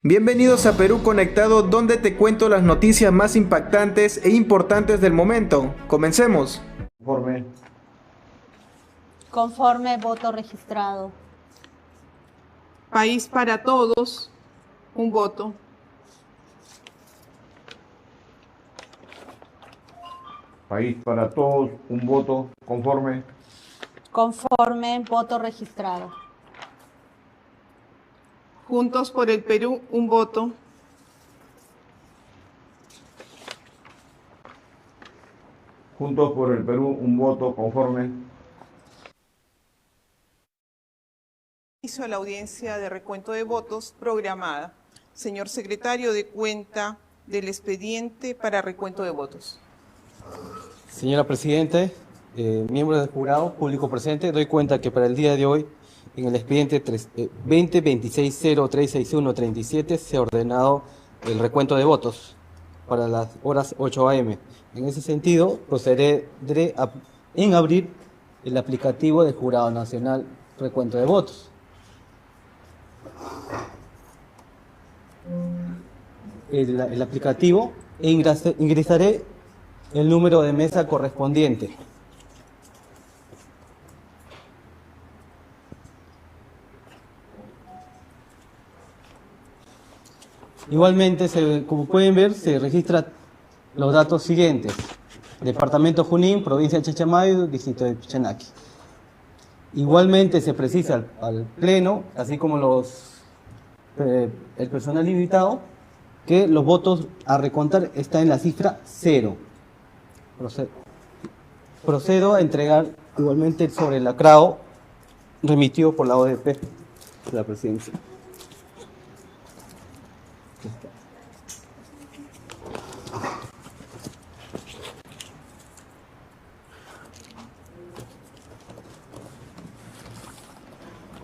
Bienvenidos a Perú Conectado, donde te cuento las noticias más impactantes e importantes del momento. Comencemos. Conforme. Conforme, voto registrado. País para todos, un voto. País para todos, un voto. Conforme. Conforme, voto registrado. Juntos por el Perú, un voto. Juntos por el Perú, un voto. Conforme. Inicio a la audiencia de recuento de votos programada. Señor secretario, dé cuenta del expediente para recuento de votos. Señora Presidente, miembros del jurado, público presente, doy cuenta que para el día de hoy, en el expediente 20-26-0361-37, se ha ordenado el recuento de votos para las horas 8 a.m. En ese sentido, procederé en abrir el aplicativo del Jurado Nacional Recuento de Votos. El aplicativo e ingresaré el número de mesa correspondiente. Igualmente, como pueden ver, se registran los datos siguientes: Departamento Junín, Provincia de Chachamayo, Distrito de Pichanaki. Igualmente se precisa al Pleno, así como el personal invitado, que los votos a recontar están en la cifra 0. Procedo a entregar igualmente sobre el lacrado remitido por la ODP de la Presidencia.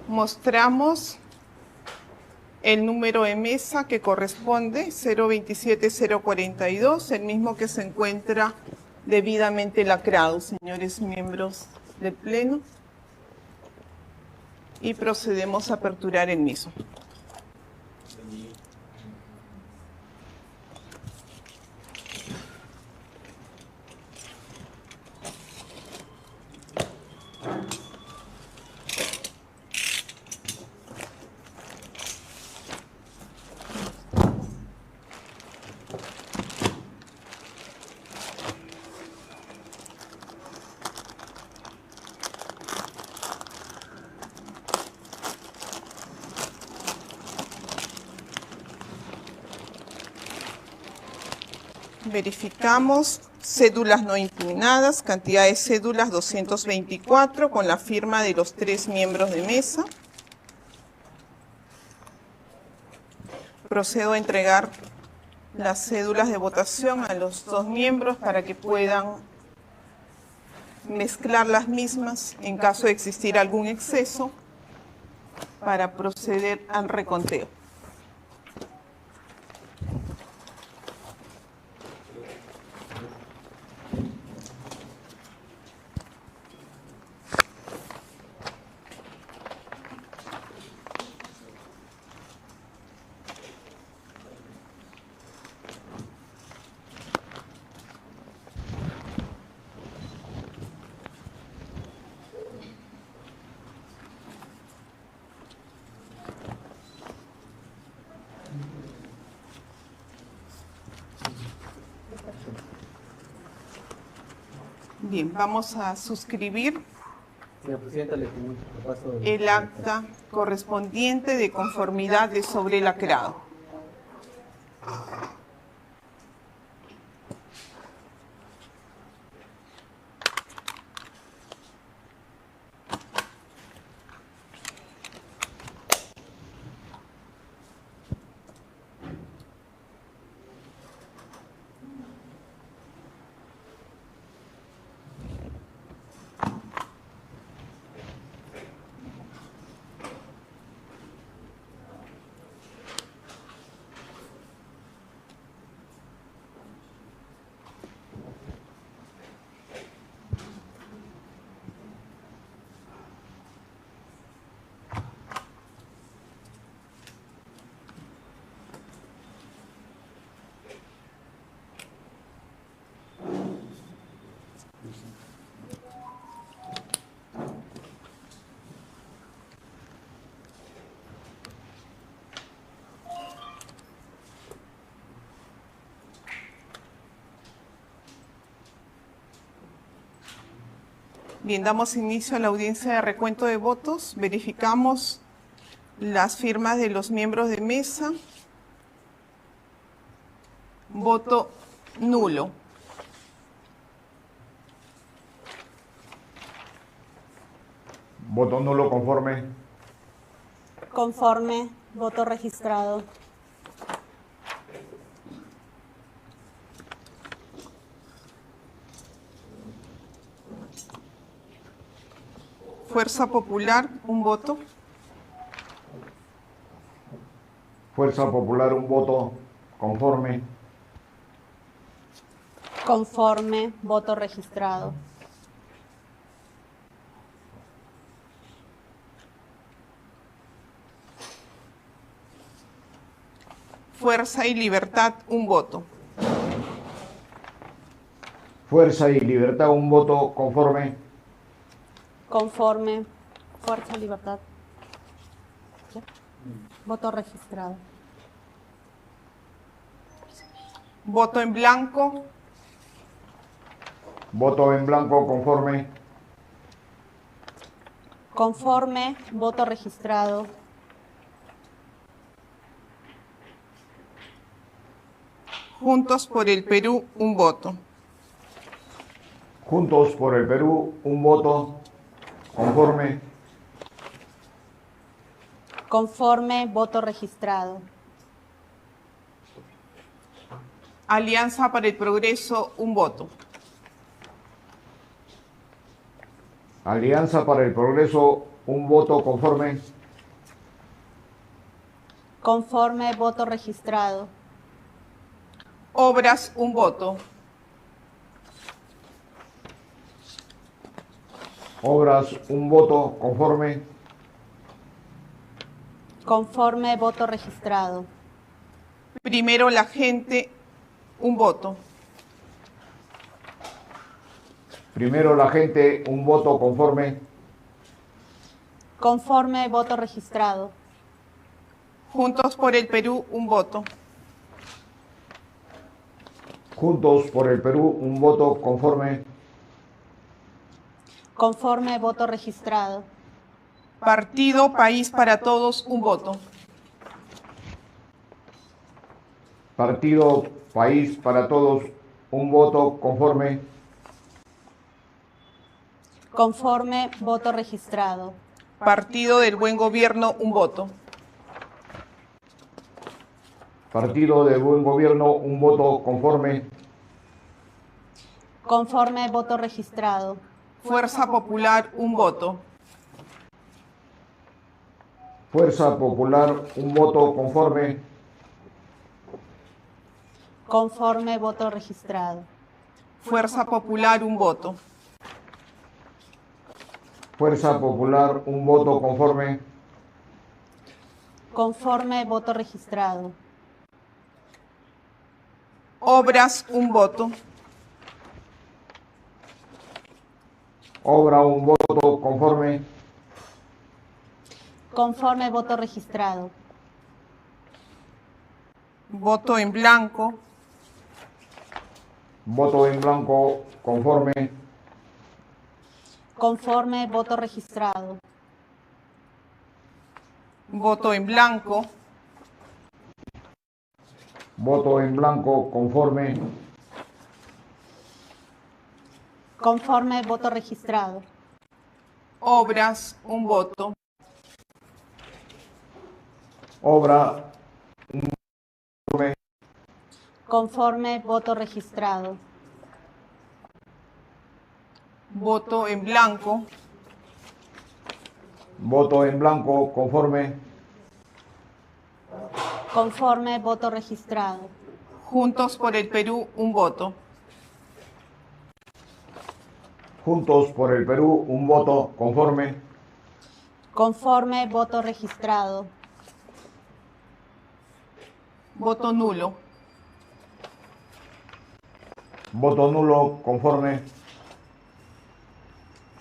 Mostramos el número de mesa que corresponde, 027-042, el mismo que se encuentra debidamente lacrado, señores miembros del Pleno. Y procedemos a aperturar el mismo. Verificamos cédulas no impugnadas, cantidad de cédulas 224 con la firma de los 3 miembros de mesa. Procedo a entregar las cédulas de votación a los 2 miembros para que puedan mezclar las mismas en caso de existir algún exceso para proceder al reconteo. Bien, vamos a suscribir Señora Presidenta, le paso el acta correspondiente de conformidad de sobre lacrado. Bien, damos inicio a la audiencia de recuento de votos. Verificamos las firmas de los miembros de mesa. Voto nulo. Voto nulo conforme. Conforme, voto registrado. Fuerza Popular, un voto. Fuerza Popular, un voto conforme. Conforme, voto registrado. Fuerza y Libertad, un voto. Fuerza y Libertad, un voto conforme. Conforme, Fuerza y Libertad. ¿Ya? Voto registrado. Voto en blanco. Voto en blanco conforme. Conforme, voto registrado. Juntos por el Perú, un voto. Juntos por el Perú, un voto conforme. Conforme, voto registrado. Alianza para el Progreso, un voto. Alianza para el Progreso, un voto conforme. Conforme, voto registrado. Obras, un voto. Obras, un voto conforme. Conforme, voto registrado. Primero la gente, un voto. Primero la gente, un voto conforme. Conforme, voto registrado. Juntos por el Perú, un voto. Juntos por el Perú, un voto conforme. Conforme, voto registrado. Partido País para Todos, un voto. Partido País para Todos, un voto conforme. Conforme, voto registrado. Partido del Buen Gobierno, un voto. Partido del Buen Gobierno, un voto conforme. Conforme, voto registrado. Fuerza Popular, un voto. Fuerza Popular, un voto conforme. Conforme, voto registrado. Fuerza Popular, un voto. Fuerza Popular, un voto conforme. Conforme, voto registrado. Obras, un voto. Obra, un voto conforme. Conforme, voto registrado. Voto en blanco. Voto en blanco conforme. Conforme, voto registrado. Voto en blanco. Voto en blanco conforme. Conforme, voto registrado. Obras, un voto. Obra, conforme. Conforme, voto registrado. Voto en blanco. Voto en blanco conforme. Conforme, voto registrado. Juntos por el Perú, un voto. Juntos por el Perú, un voto conforme. Conforme, voto registrado. Voto nulo. Voto nulo conforme.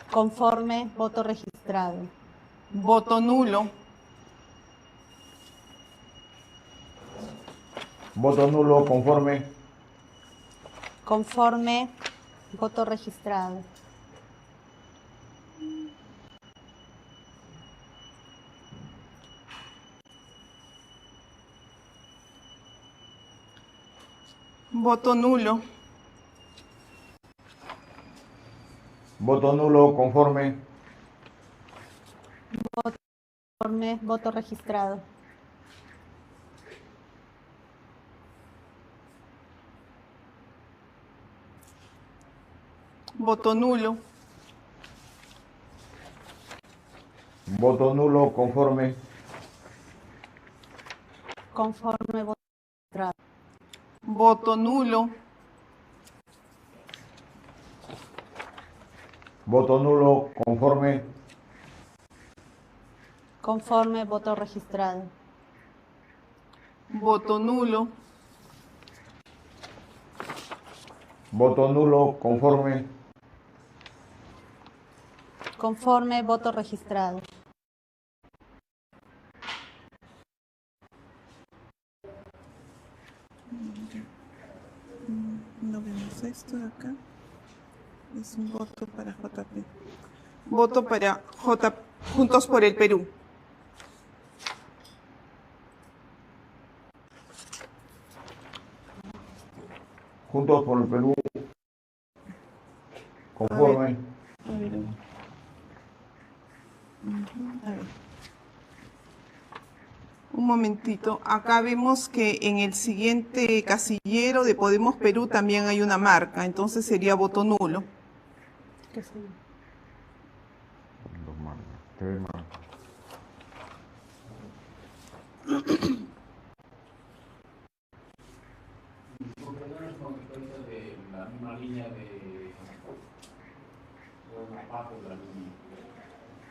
Conforme, voto registrado. Voto nulo. Voto nulo conforme. Conforme, voto registrado. Voto nulo. Voto nulo conforme. Conforme, voto registrado. Voto nulo. Voto nulo conforme. Conforme, voto registrado. Voto nulo. Voto nulo conforme. Conforme, voto registrado. Voto nulo. Voto nulo conforme. Conforme, voto registrado. No vemos esto de acá. Es un voto para JP. Voto para Juntos por el Perú. Juntos por el Perú. Conforme. A ver. A ver. Un momentito. Acá vemos que en el siguiente casillero de Podemos Perú también hay una marca. Entonces sería voto nulo. ¿Qué sería? Dos marcas. Tres marcas.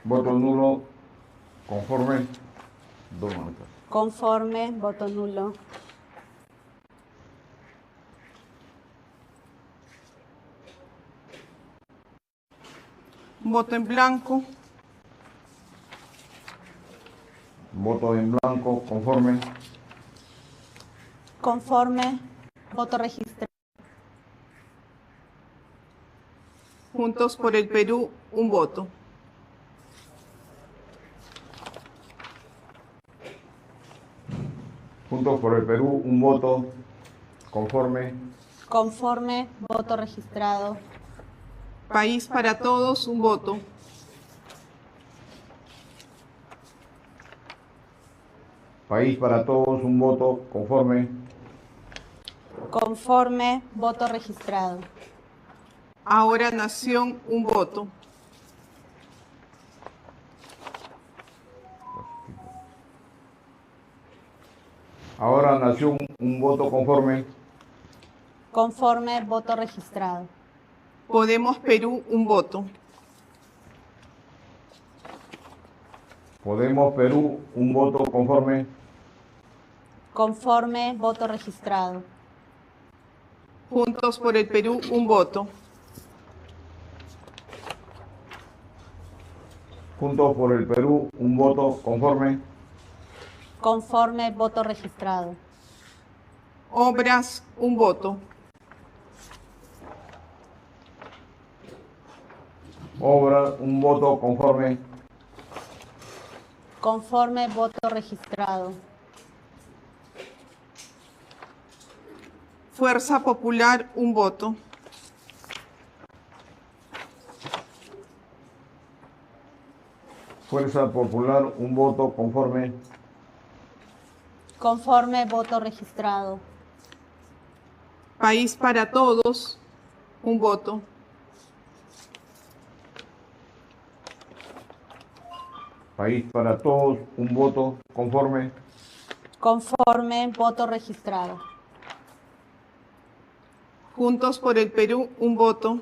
Voto nulo conforme. Dos marcas. Conforme, voto nulo. Voto en blanco. Voto en blanco conforme. Conforme, voto registrado. Juntos por el Perú, un voto. Juntos por el Perú, un voto conforme. Conforme, voto registrado. País para Todos, un voto. País para Todos, un voto conforme. Conforme, voto registrado. Ahora Nación, un voto. Ahora Nación, un voto conforme. Conforme, voto registrado. Podemos Perú, un voto. Podemos Perú, un voto conforme. Conforme, voto registrado. Juntos por el Perú, un voto. Juntos por el Perú, un voto conforme. Conforme, voto registrado. Obras, un voto. Obra, un voto conforme. Conforme, voto registrado. Fuerza Popular, un voto. Fuerza Popular, un voto conforme. Conforme, voto registrado. País para Todos, un voto. País para Todos, un voto conforme. Conforme, voto registrado. Juntos por el Perú, un voto.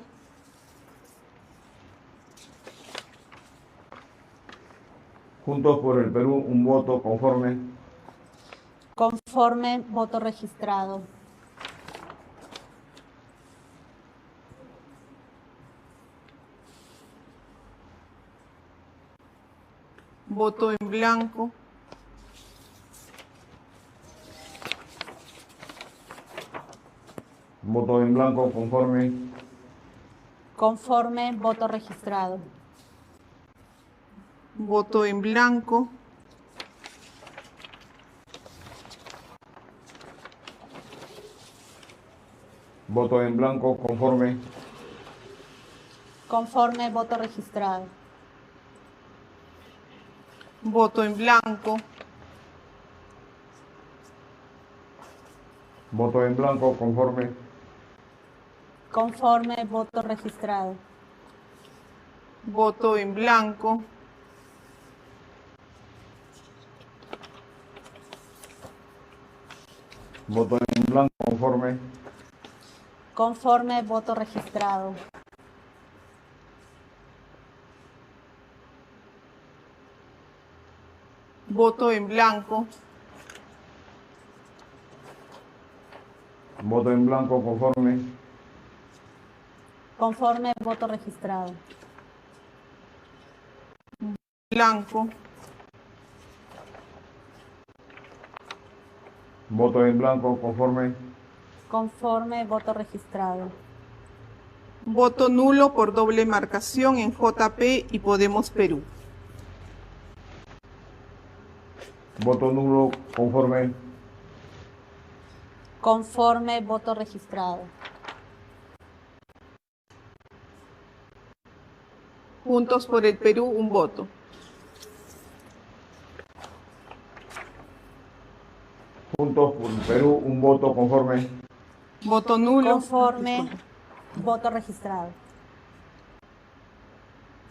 Juntos por el Perú, un voto conforme. Conforme, voto registrado. Voto en blanco. Voto en blanco conforme. Conforme, voto registrado. Voto en blanco. Voto en blanco conforme. Conforme, voto registrado. Voto en blanco. Voto en blanco conforme. Conforme, voto registrado. Voto en blanco. Voto en blanco conforme. Conforme, voto registrado. Voto en blanco. Voto en blanco conforme. Conforme, voto registrado. Blanco. Voto en blanco conforme. Conforme, voto registrado. Voto nulo por doble marcación en JP y Podemos Perú. Voto nulo conforme. Conforme, voto registrado. Juntos por el Perú, un voto. Juntos por el Perú, un voto conforme. Voto nulo. Conforme, voto registrado.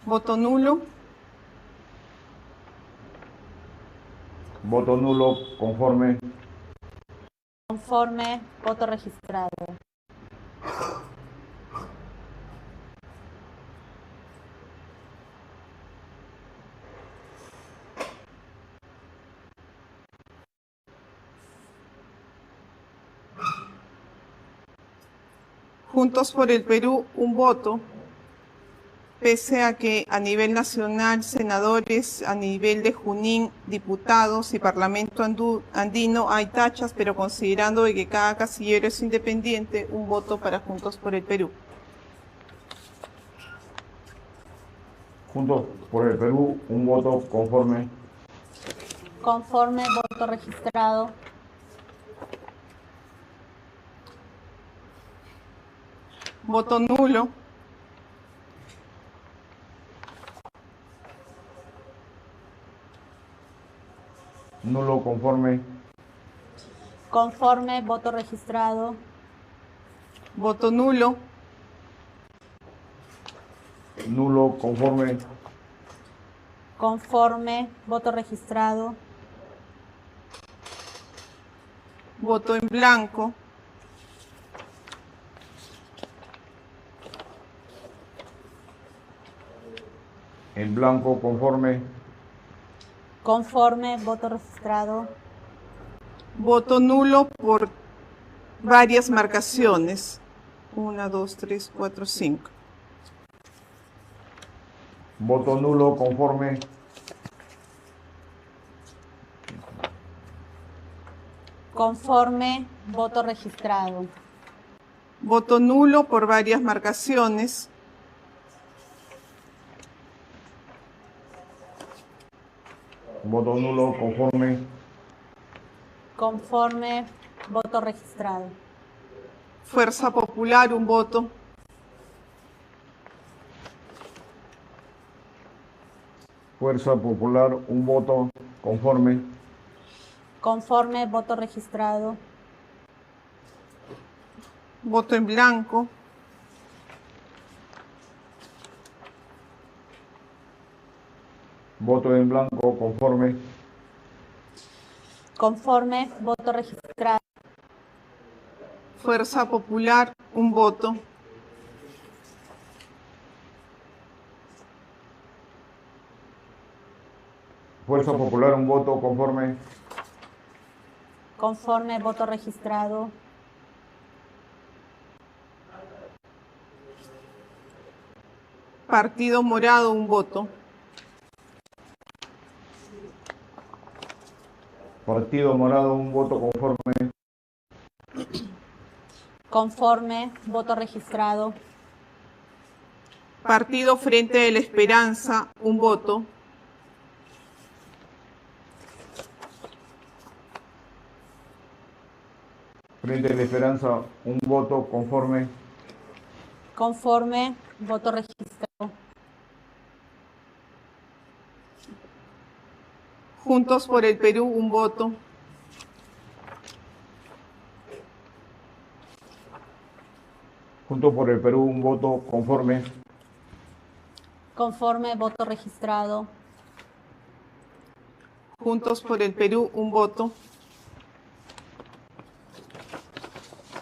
Voto nulo. Voto nulo conforme. Conforme, voto registrado. Juntos por el Perú, un voto. Pese a que a nivel nacional, senadores, a nivel de Junín, diputados y Parlamento andino hay tachas, pero considerando de que cada casillero es independiente, un voto para Juntos por el Perú. Juntos por el Perú, un voto conforme. Conforme, voto registrado. Voto nulo. Nulo conforme. Conforme, voto registrado. Voto nulo. Nulo conforme. Conforme, voto registrado. Voto en blanco. En blanco conforme. Conforme, voto registrado. Voto nulo por varias marcaciones. 1, 2, 3, 4, 5. Voto nulo conforme. Conforme, voto registrado. Voto nulo por varias marcaciones. Voto nulo conforme. Conforme, voto registrado. Fuerza Popular, un voto. Fuerza Popular, un voto conforme. Conforme, voto registrado. Voto en blanco. Voto en blanco conforme. Conforme, voto registrado. Fuerza Popular, un voto. Fuerza Popular, un voto conforme. Conforme, voto registrado. Partido Morado, un voto. Partido Morado, un voto conforme. Conforme, voto registrado. Partido Frente de la Esperanza, un voto. Frente de la Esperanza, un voto conforme. Conforme, voto registrado. Juntos por el Perú, un voto. Juntos por el Perú, un voto conforme. Conforme, voto registrado. Juntos por el Perú, un voto.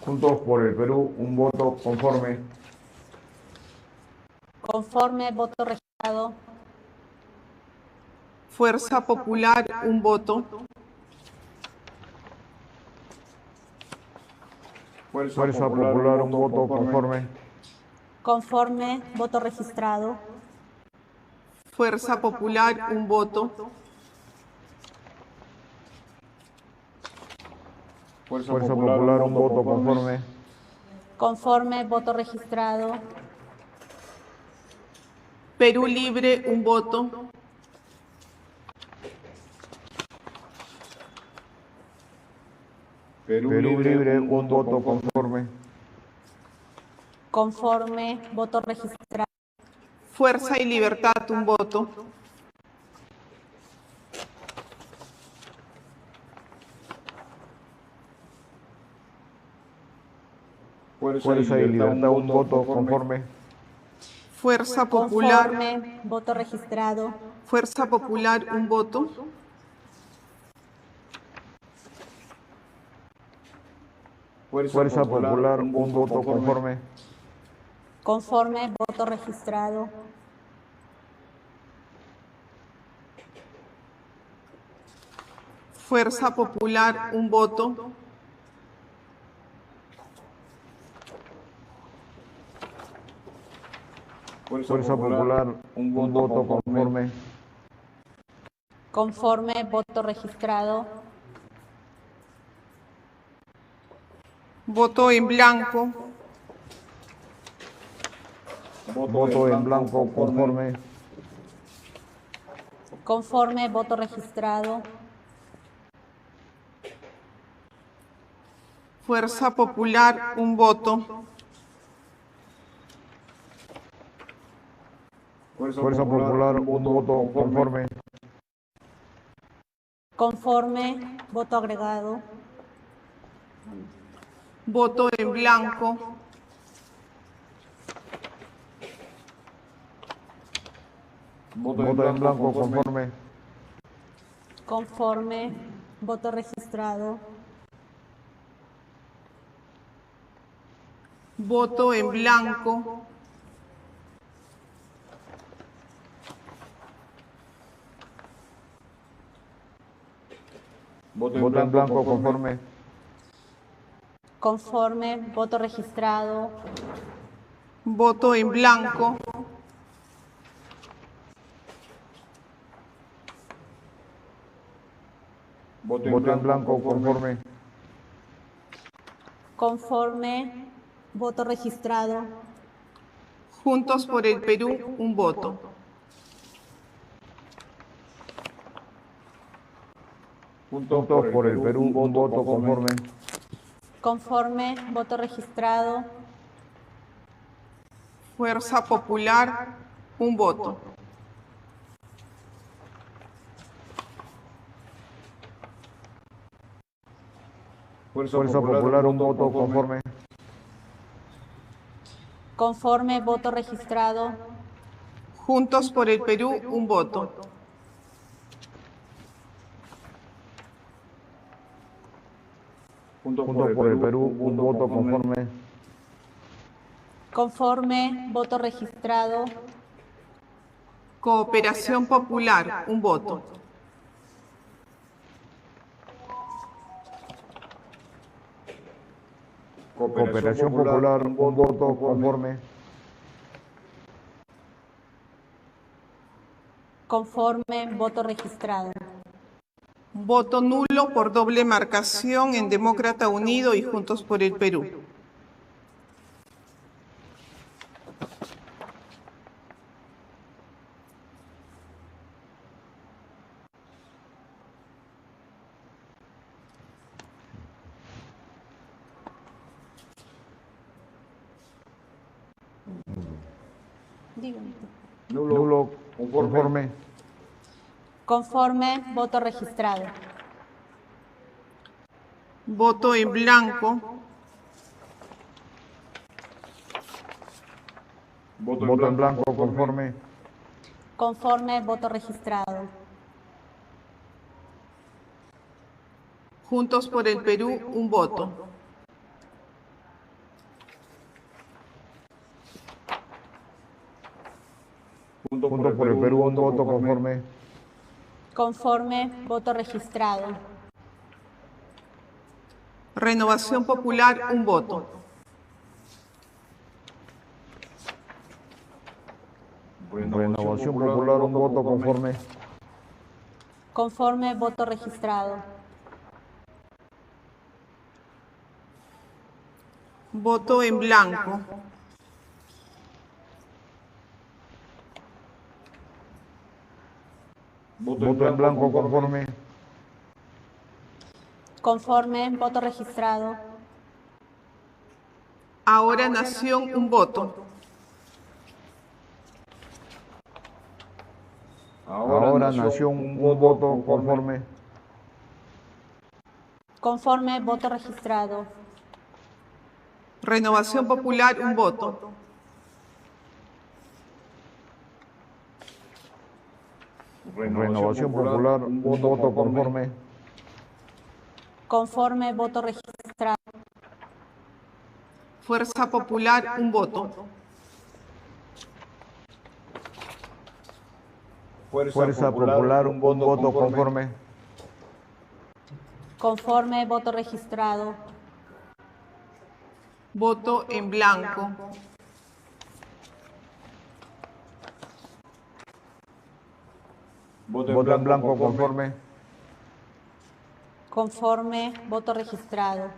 Juntos por el Perú, un voto conforme. Conforme, voto registrado. Fuerza Popular, un voto. Fuerza Popular, un voto conforme. Conforme, voto registrado. Fuerza Popular, un voto. Fuerza Popular, un voto conforme. Conforme, voto registrado. Perú Libre, un voto. Perú Libre, un voto conforme. Conforme, voto registrado. Fuerza y Libertad, un voto. Fuerza y Libertad, un voto conforme. Fuerza Popular, Conforme, voto registrado. Fuerza Popular, un voto. Fuerza Popular, un voto conforme. Conforme, voto registrado. Fuerza Popular, un voto. Fuerza Popular, un voto conforme. Conforme, voto registrado. Voto en blanco. Voto en blanco conforme. Conforme, voto registrado. Fuerza Popular, un voto. Fuerza Popular, un voto conforme. Conforme, voto agregado. Voto en blanco. Voto en blanco conforme. Conforme, voto registrado. Voto en blanco. Voto en blanco conforme. Conforme, voto registrado. Voto en blanco. Voto en blanco conforme. Conforme, voto registrado. Juntos por el Perú, un voto. Juntos por el Perú, un voto conforme. Conforme, voto registrado. Fuerza Popular, un voto. Fuerza Popular, un voto conforme. Conforme, voto registrado. Juntos por el Perú, un voto. Juntos por el Perú, un voto conforme. Conforme, voto registrado. Cooperación Popular, un voto. Cooperación Popular, un voto conforme. Conforme, voto registrado. Voto nulo por doble marcación en Demócrata Unido y Juntos por el Perú. Dígame. Nulo conforme. Conforme, voto registrado. Voto en blanco. Voto en blanco conforme. Conforme, voto registrado. Juntos por el Perú, un voto. Juntos por el Perú, un voto conforme. Conforme, voto registrado. Renovación Popular, un voto. Renovación Popular, un voto conforme. Conforme, voto registrado. Voto en blanco. Voto en blanco conforme. Conforme, voto registrado. Ahora Nación, un voto. Ahora Nación, un voto conforme. Conforme, voto registrado. Renovación Popular, un voto. Renovación Popular, un voto conforme. Conforme, voto registrado. Fuerza Popular, un voto. Fuerza Popular, un voto conforme. Conforme, voto registrado. Voto en blanco. Voto en blanco conforme. Conforme, voto registrado.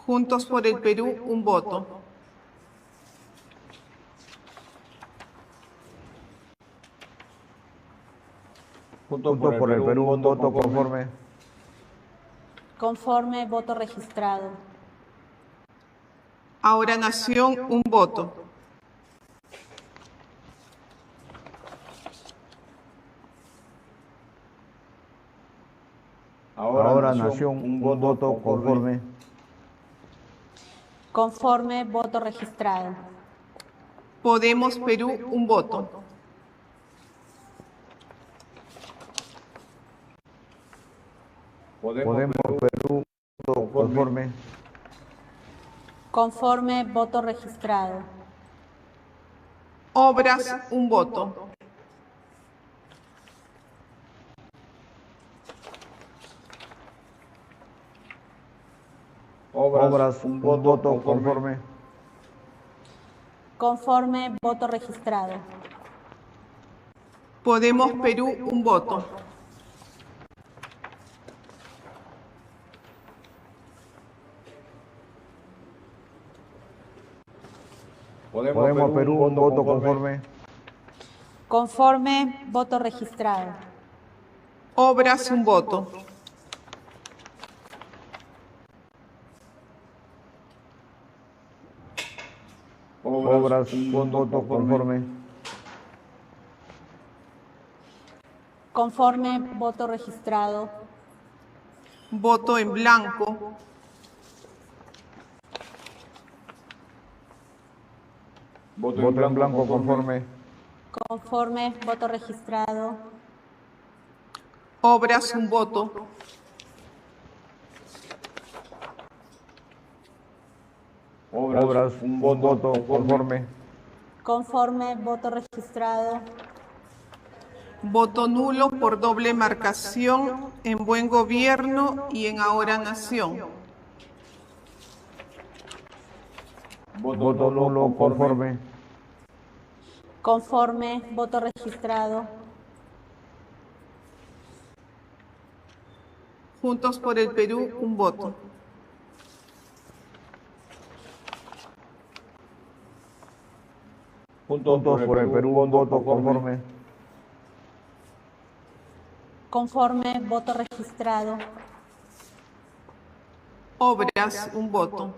Juntos por el Perú, un voto. Juntos por el Perú, un voto conforme. Conforme, voto registrado. Ahora Nación, un voto. Ahora Nación, un voto conforme. Conforme, voto registrado. Podemos Perú, un voto. Podemos Perú, voto conforme. Conforme, voto registrado. Obras, un voto. Obras, un voto conforme. Conforme, voto registrado. Podemos Perú, un voto. Podemos Perú, un voto conforme. Conforme, voto registrado. Obras, un voto. Obras, un voto conforme. Conforme, voto registrado. Voto en blanco. Voto en blanco conforme. Conforme, voto registrado. Obras, un voto. Obras, un voto conforme. Conforme, voto registrado. Voto nulo por doble marcación en Buen Gobierno y en Ahora Nación. Voto nulo conforme. Conforme, voto registrado. Juntos por el Perú, un voto. Juntos por el Perú, un voto conforme. Conforme, voto registrado. Obras, un voto.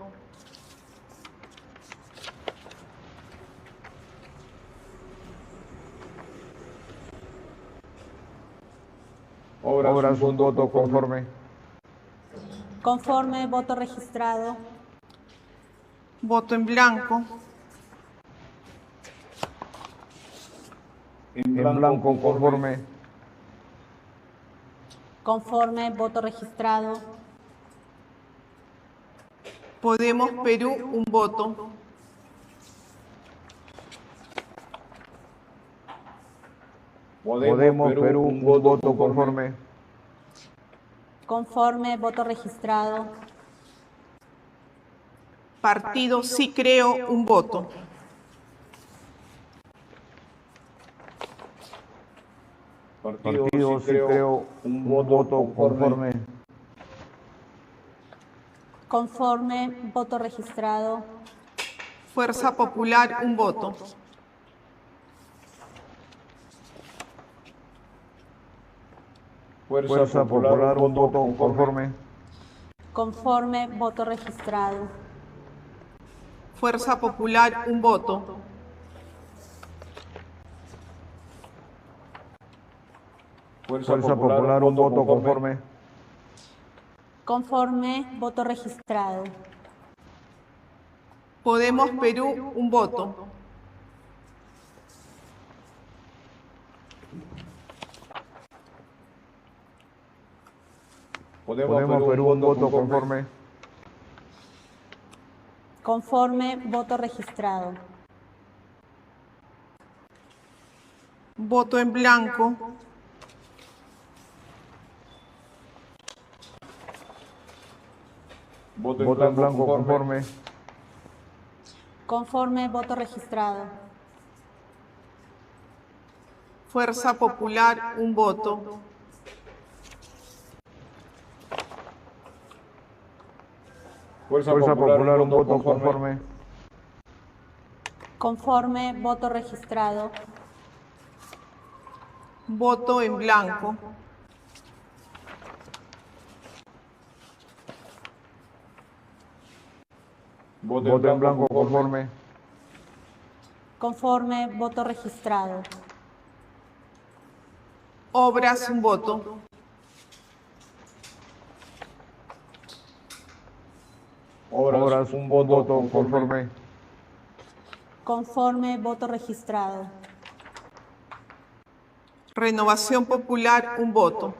Obras, un voto conforme. Conforme, voto registrado. Voto en blanco. En blanco, conforme. Conforme, voto registrado. Podemos Perú, un voto. Podemos, Perú, un voto conforme. Conforme, voto registrado. Partido Sí Creo, un voto. Partido Sí Creo, un voto conforme. Conforme, voto registrado. Fuerza Popular, un voto. Fuerza Popular, un voto conforme. Conforme, voto registrado. Fuerza Popular, un voto. Fuerza Popular, un voto conforme. Conforme, voto registrado. Podemos Perú, un voto. Podemos, Perú, un voto conforme. Conforme, voto registrado. Voto en blanco. Voto en blanco conforme. Conforme, voto registrado. Fuerza Popular, un voto. Fuerza Popular, un voto conforme. Conforme, voto registrado. Voto en blanco. Voto en blanco conforme. Conforme, voto registrado. Obras, un voto. Obras, un voto conforme. Conforme, voto registrado. Renovación Popular, un voto.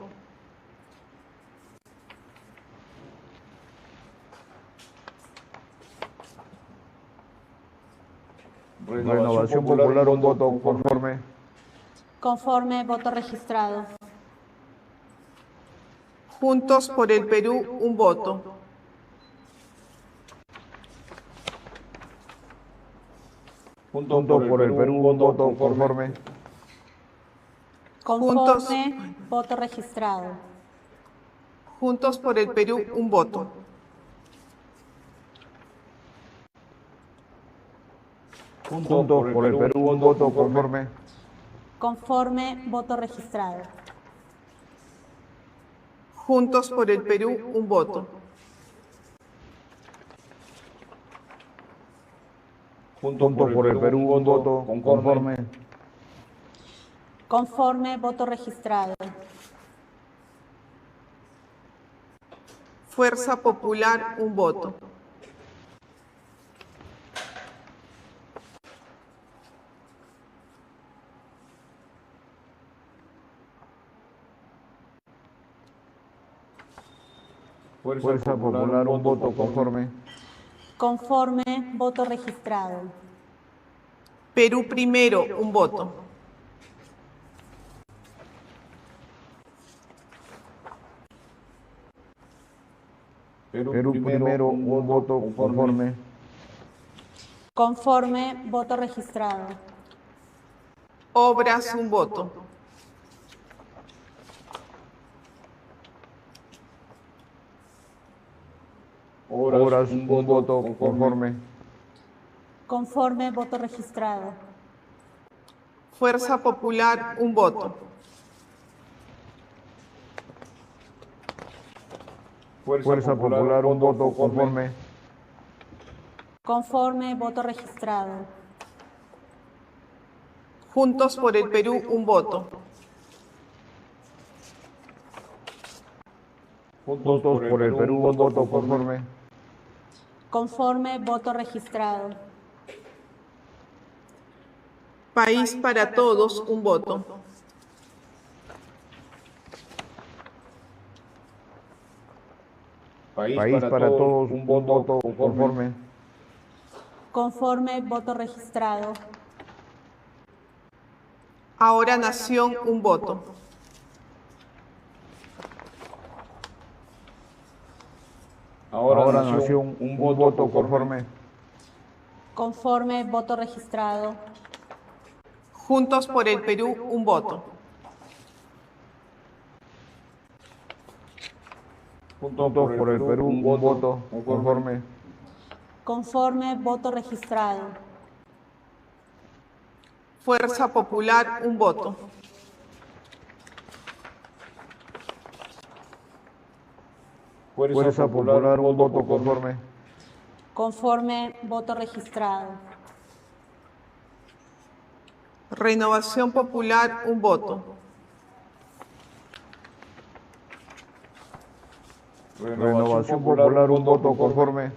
Renovación Popular, un voto conforme. Conforme, voto registrado. Juntos por el Perú, un voto. Juntos por el Perú, un voto conforme. Conforme, voto registrado. Juntos por el Perú, un voto. Juntos por el Perú, un voto conforme. Conforme, voto registrado. Juntos por el Perú, un voto. Juntos por el Perú, un voto conforme. Conforme, voto registrado. Fuerza Popular, un voto. Fuerza Popular, un voto conforme. Conforme, voto registrado. Perú Primero, un voto. Perú Primero, un voto conforme. Conforme, voto registrado. Obras, un voto. Obras, un voto conforme. Conforme, voto registrado. Fuerza Popular, un voto. Fuerza Popular, un voto conforme. Conforme, voto registrado. Juntos por el Perú, un voto. Juntos por el Perú, un voto conforme. Conforme, voto registrado. País para Todos, un voto. País para Todos, un voto conforme. Conforme, voto registrado. Ahora Nación, un voto. Ahora Nación, un voto conforme. Conforme, voto registrado. Juntos por el Perú, un voto. Juntos por el Perú, un voto conforme. Conforme, voto registrado. Fuerza Popular, un voto. Fuerza Popular, un voto conforme. Conforme, voto registrado. Renovación Popular, un voto. Renovación Popular, un voto conforme.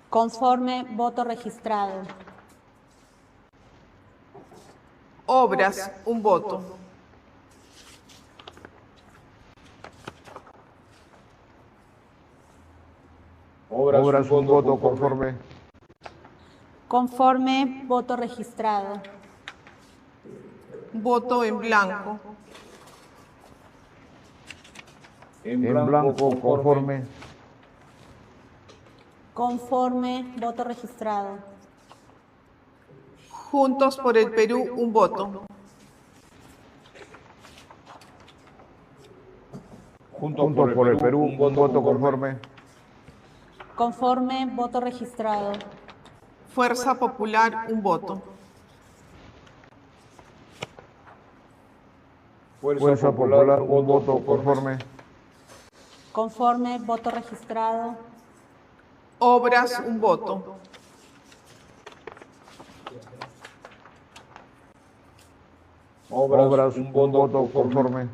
Conforme, voto registrado. Obras, un voto. Obras, un voto conforme. Conforme, voto registrado. Voto en blanco. En blanco conforme. Conforme, voto registrado. Juntos por el Perú, un voto. Juntos por el Perú, un voto conforme. Conforme, voto registrado. Fuerza Popular, un voto. Fuerza Popular, un voto conforme. Conforme, voto registrado. Obras, un voto. Obras, un voto conforme.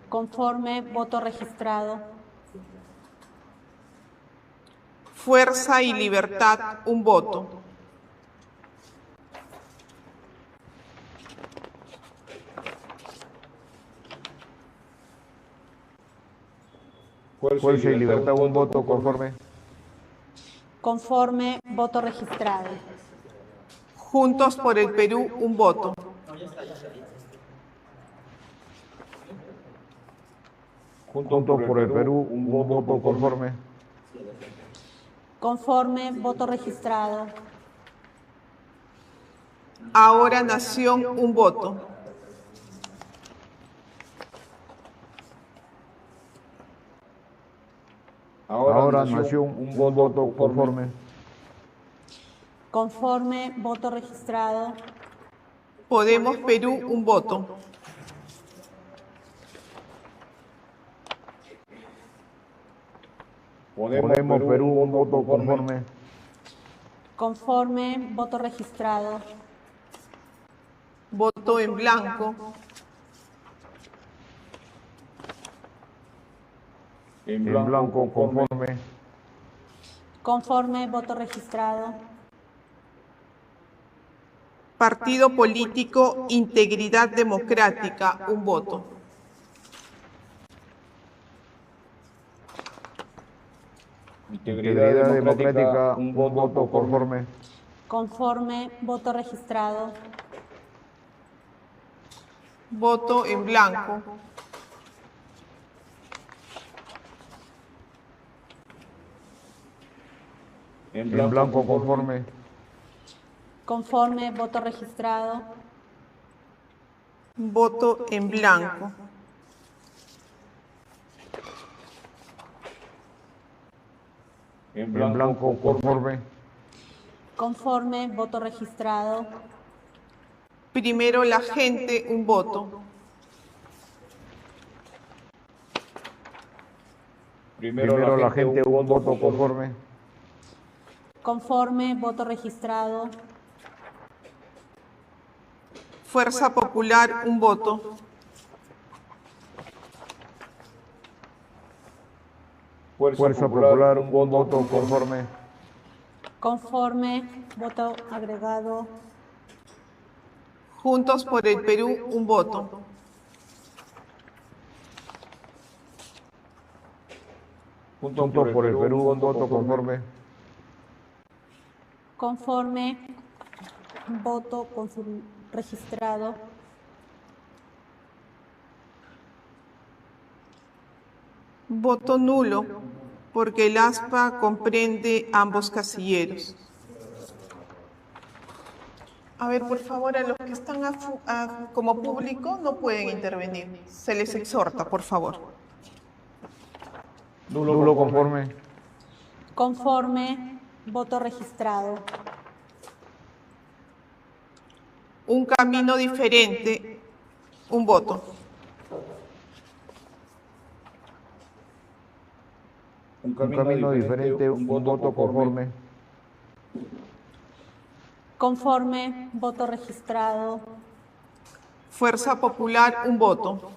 Conforme, voto registrado. Fuerza y Libertad, un voto. Fuerza y Libertad, un voto conforme. Conforme, voto registrado. Juntos por el Perú, un voto. Juntos por el Perú, un voto conforme. Conforme, voto registrado. Ahora Nación, un voto. Ahora Nación, un voto conforme. Conforme, voto registrado. Podemos Perú, un voto. Podemos Perú, un voto conforme. Conforme, voto registrado. Voto en blanco. En blanco conforme. Conforme, voto registrado. Partido Político Integridad Democrática, un voto. Integridad Democrática, un voto conforme. Conforme, voto registrado. Voto en blanco. En blanco conforme. Conforme, voto registrado. Voto en blanco. En blanco conforme. Conforme, voto registrado. Primero la gente, un voto. Primero la gente, un voto conforme. Conforme, voto registrado. Fuerza Popular, un voto. Fuerza Popular, un voto conforme. Conforme, voto agregado. Juntos por el Perú, un voto. Juntos por el Perú, un voto conforme. Conforme, voto registrado. Voto nulo, porque el ASPA comprende ambos casilleros. A ver, por favor, a los que están como público no pueden intervenir. Se les exhorta, por favor. Nulo conforme. Conforme, voto registrado. Un camino diferente, un voto. Un camino diferente, un voto conforme. Conforme, voto registrado. Fuerza Popular, un voto.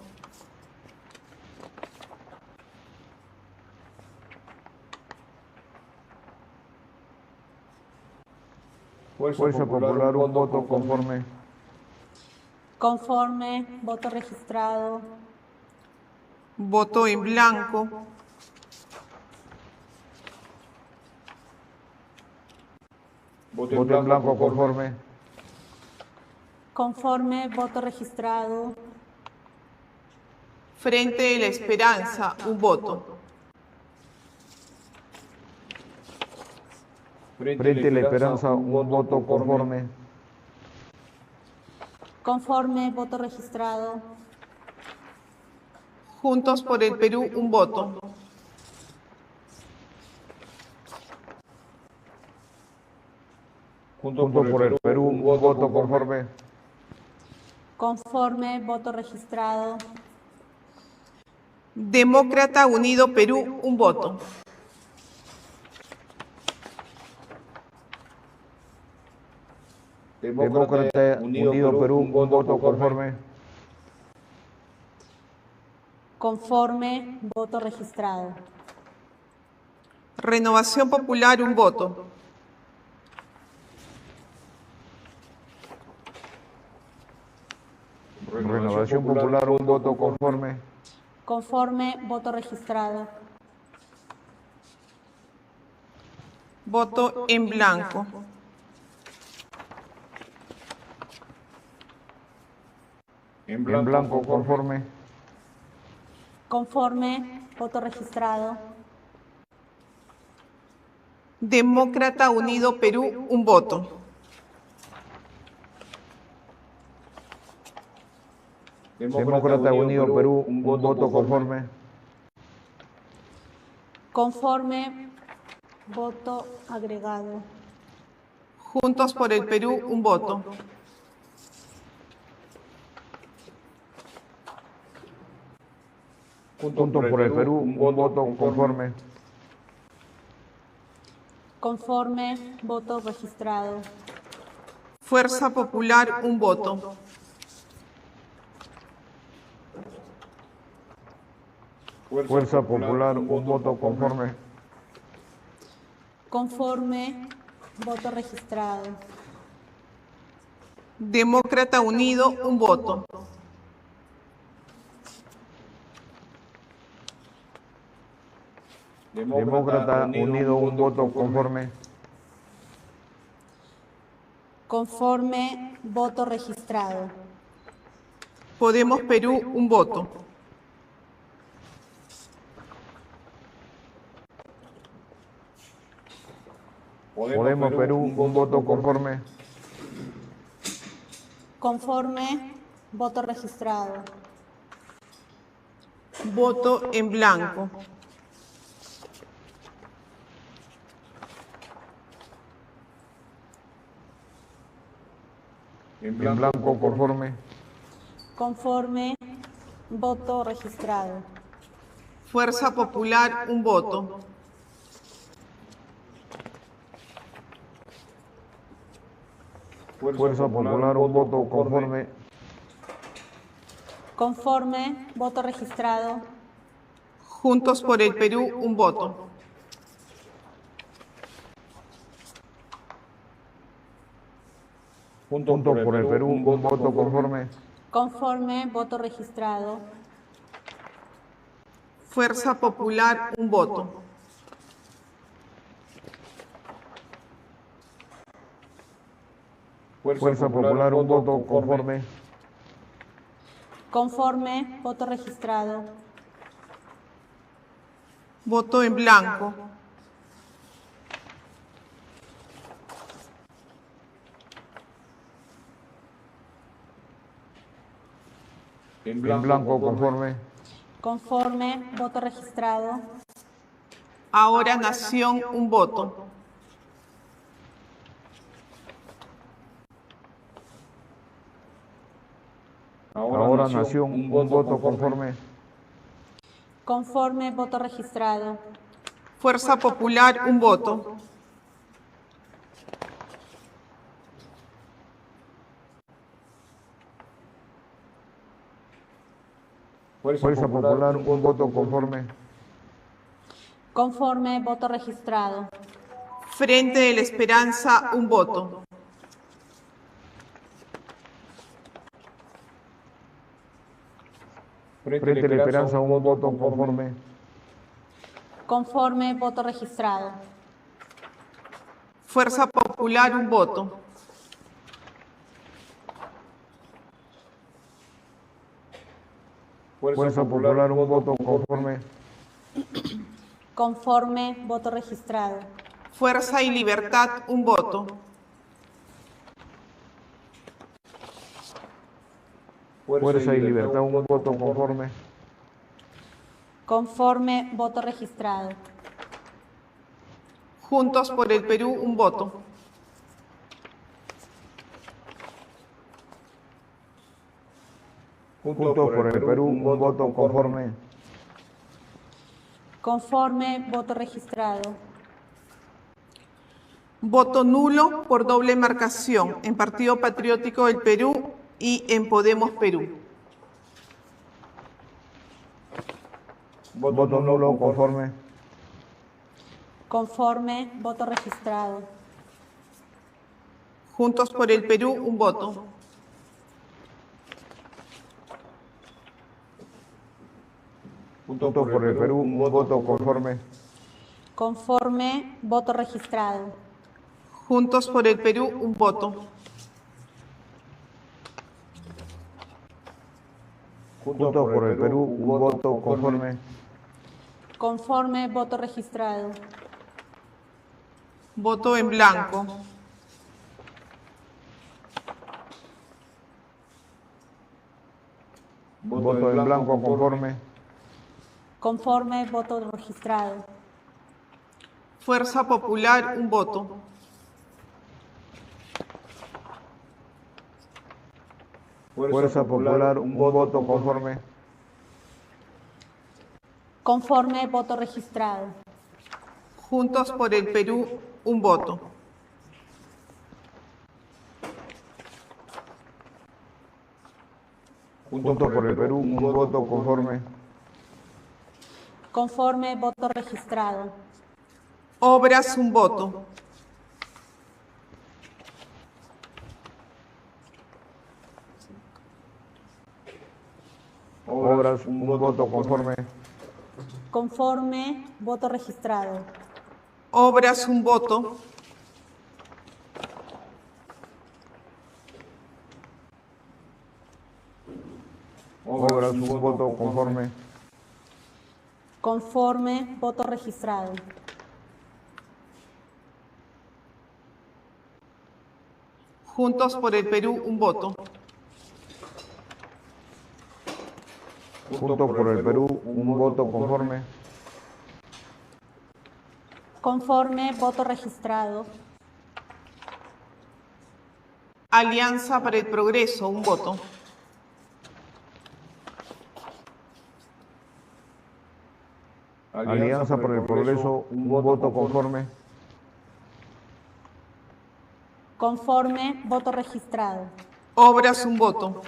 Fuerza Popular, un voto conforme. Conforme, voto registrado. Voto en blanco. Voto en blanco conforme. Conforme, voto registrado. Frente de la Esperanza, un voto. Frente a la Esperanza, un voto conforme. Conforme, voto registrado. Juntos por el Perú, un voto. Juntos por el Perú, un voto conforme. Conforme, voto registrado. Demócrata Unido Perú, un voto. Demócrata Unido Perú, un voto conforme. Conforme, voto registrado. Renovación Popular, un voto. Renovación Popular, un voto conforme. Conforme, voto registrado. Voto en blanco. En blanco conforme. Conforme, voto registrado. Demócrata Unido Perú, un voto. Demócrata Unido Perú, un voto conforme. Conforme, voto agregado. Juntos por el Perú, un voto. Juntos por el Perú, un voto conforme. Conforme, voto registrado. Fuerza Popular, un voto. Fuerza Popular, un voto conforme. Conforme, voto registrado. Demócrata Unido, un voto. Demócrata Unido, un voto conforme. Conforme, voto registrado. Podemos Perú, un voto. Podemos Perú, un voto conforme. Conforme, voto registrado. Voto en blanco. En blanco conforme. Conforme, voto registrado. Fuerza Popular, un voto. Fuerza Popular, un voto conforme. Conforme, voto registrado. Juntos por el Perú, un voto. Juntos por el Perú, un voto conforme. Conforme, voto registrado. Fuerza Popular, un voto. Fuerza Popular, un voto conforme. Conforme, voto registrado. Voto en blanco. En blanco conforme. Conforme, voto registrado. Ahora Nación, un voto. Ahora Nación, un voto conforme. Conforme, voto registrado. Fuerza Popular, un voto. Fuerza Popular, un voto conforme. Conforme, voto registrado. Frente de la Esperanza, un voto. Frente a la Esperanza, un voto conforme. Conforme, voto registrado. Fuerza Popular, un voto. Fuerza Popular, un voto conforme. Conforme, voto registrado. Fuerza y Libertad, un voto. Fuerza y Libertad, un voto conforme. Conforme, voto registrado. Juntos por el Perú, un voto. Juntos por el Perú, un voto conforme. Conforme, voto registrado. Voto nulo por doble marcación en Partido Patriótico del Perú y en Podemos Perú. Voto nulo conforme. Conforme, voto registrado. Juntos por el Perú, un voto. Juntos por el Perú, un voto conforme. Conforme, voto registrado. Juntos por el Perú, un voto. Juntos por el Perú, un voto conforme. Conforme, voto registrado. Voto en blanco. Voto en blanco conforme. Conforme, voto registrado. Fuerza Popular, un voto. Fuerza Popular, un voto conforme. Conforme, voto registrado. Juntos por el Perú, un voto. Juntos por el Perú, un voto conforme. Conforme, voto registrado. Obras, un voto. Obras, un voto conforme. Conforme, voto registrado. Obras, un voto. Obras, un voto conforme. Conforme, voto registrado. Juntos por el Perú, un voto. Juntos por el Perú, un voto conforme. Conforme, voto registrado. Alianza para el Progreso, un voto. Alianza por el Progreso, un voto conforme. Conforme, voto registrado. Obras, un voto.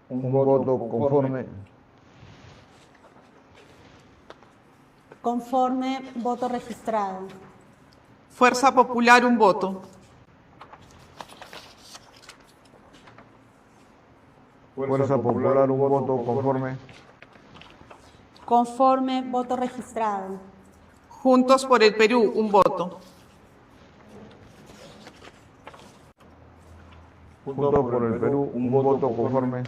un voto conforme. Conforme, voto registrado. Fuerza Popular, un voto. Fuerza Popular, un voto conforme. Conforme, voto registrado. Juntos por el Perú, un voto. Juntos por el Perú, un voto conforme.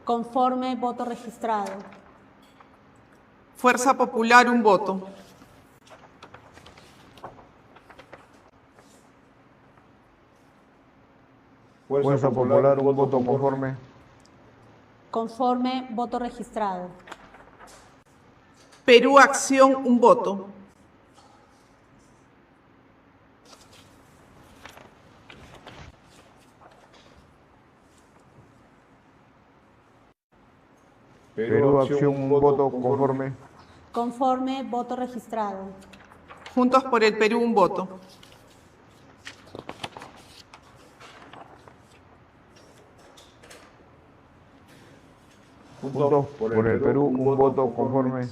Conforme, voto registrado. Fuerza Popular, un voto. Fuerza Popular, un voto conforme. Conforme, voto registrado. Perú Acción, un voto. Perú Acción, un voto conforme. Conforme, voto registrado. Juntos por el Perú, un voto. Juntos por el Perú, un voto conforme.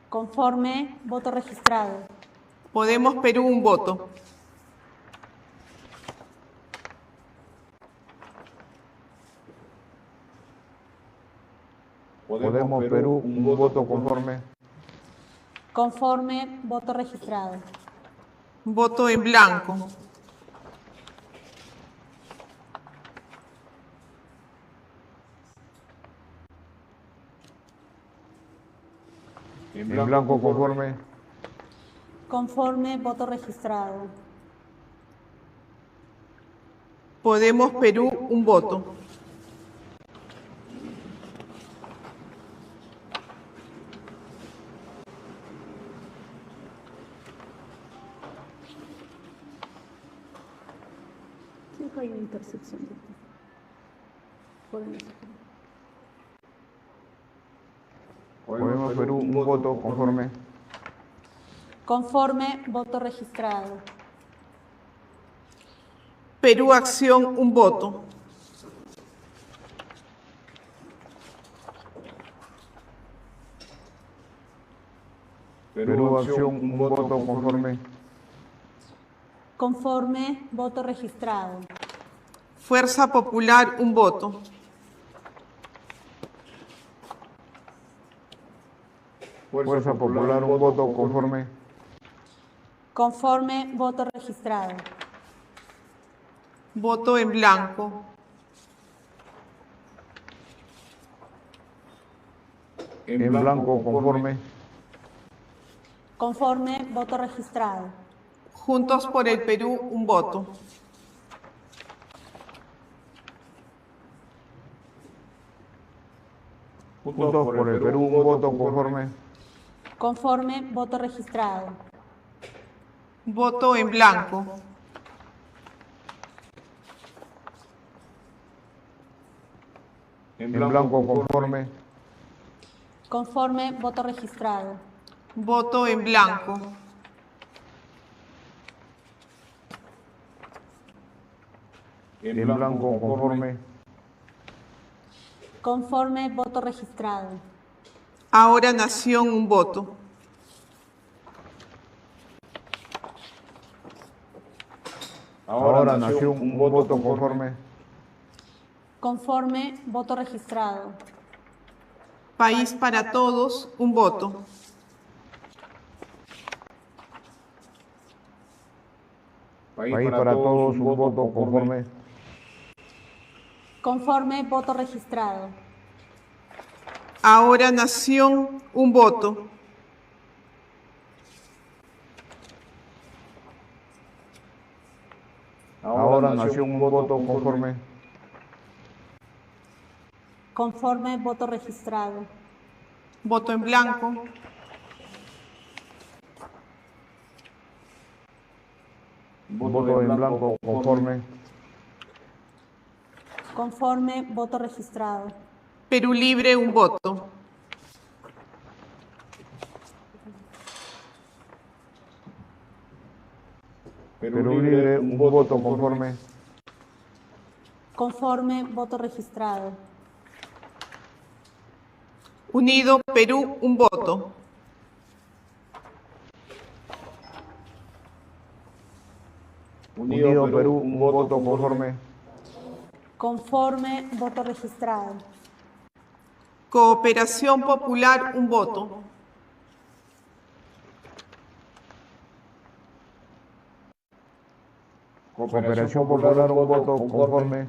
Conforme, voto registrado. Podemos Perú, un voto. Podemos Perú, un voto conforme. Conforme, voto registrado. Voto en blanco. En blanco conforme. Conforme, voto registrado. Podemos Perú, un voto. Hay una intercepción. Podemos Perú, un voto conforme. Conforme, voto registrado. Perú Acción, un voto. Perú Acción, un voto conforme. Conforme, voto registrado. Fuerza Popular, un voto. Fuerza Popular, un voto conforme. Conforme, voto registrado. Voto en blanco. En blanco conforme. Conforme, voto registrado. Juntos por el Perú, un voto. Juntos por el Perú, un voto conforme. Conforme, voto registrado. Voto en blanco. En blanco conforme. Conforme, voto registrado. Voto en blanco. En blanco conforme. Conforme, voto registrado. Ahora Nación, un voto. Ahora Nación, un voto conforme. Conforme, voto registrado. País para Todos, un voto. País para Todos, un voto conforme. Conforme, voto registrado. Ahora Nación, un voto. Ahora Nación, un voto conforme. Conforme, voto registrado. Voto en blanco. Voto en blanco conforme. Conforme, voto registrado. Perú Libre, un voto. Perú Libre, un voto conforme. Conforme, voto registrado. Unido Perú, un voto. Unido Perú, un voto conforme. Conforme, voto registrado. Cooperación Popular, un voto. Cooperación Popular, un voto conforme.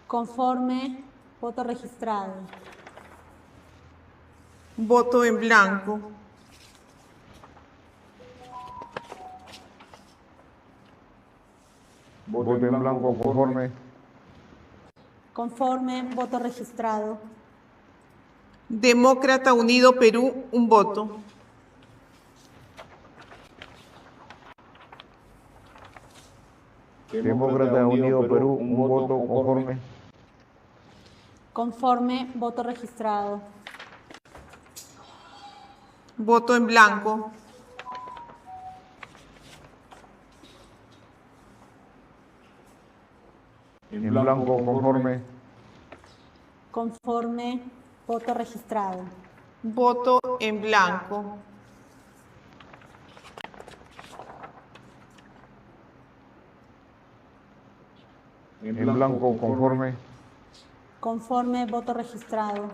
Conforme, voto registrado. Voto en blanco. Voto en blanco conforme. Conforme, voto registrado. Demócrata Unido Perú, un voto. Demócrata Unido Perú, un voto conforme. Conforme, voto registrado. Voto en blanco. En blanco conforme. Conforme, voto registrado. Voto en blanco. En blanco conforme. Conforme, voto registrado.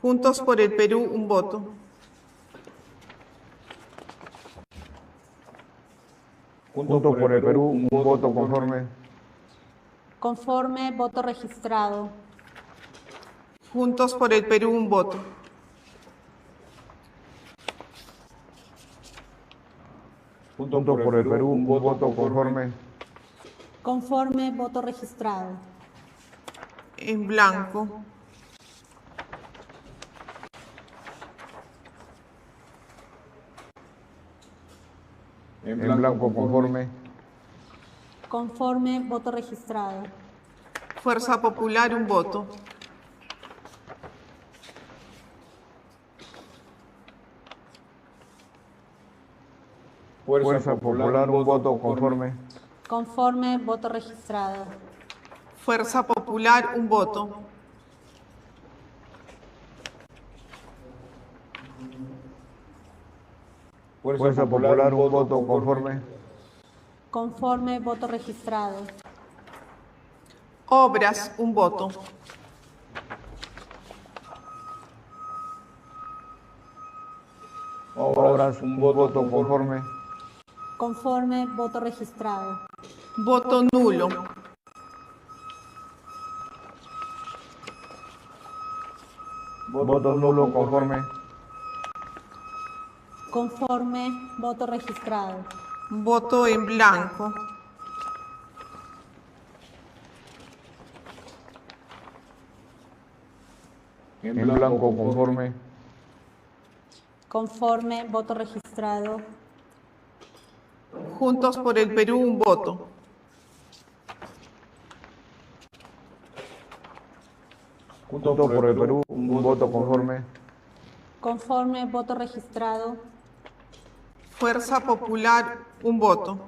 Juntos por el Perú, un voto. Juntos por el Perú, un voto conforme. Conforme, voto registrado. Juntos por el Perú, un voto. Juntos por el Perú, un voto conforme. Conforme, voto registrado. En blanco. En blanco conforme. Conforme, voto registrado. Fuerza Popular, un voto. Fuerza Popular, un voto conforme. Conforme, voto registrado. Fuerza Popular, un voto. Fuerza Popular, un voto conforme. Conforme, voto registrado. Obras, un voto. Obras, un voto conforme. Conforme, voto registrado. Voto nulo. Voto nulo conforme. Conforme, voto registrado. Voto en blanco. En blanco conforme. Conforme, voto registrado. Juntos por el Perú, un voto. Juntos por el Perú, un voto conforme. Conforme, voto registrado. Fuerza Popular, un voto.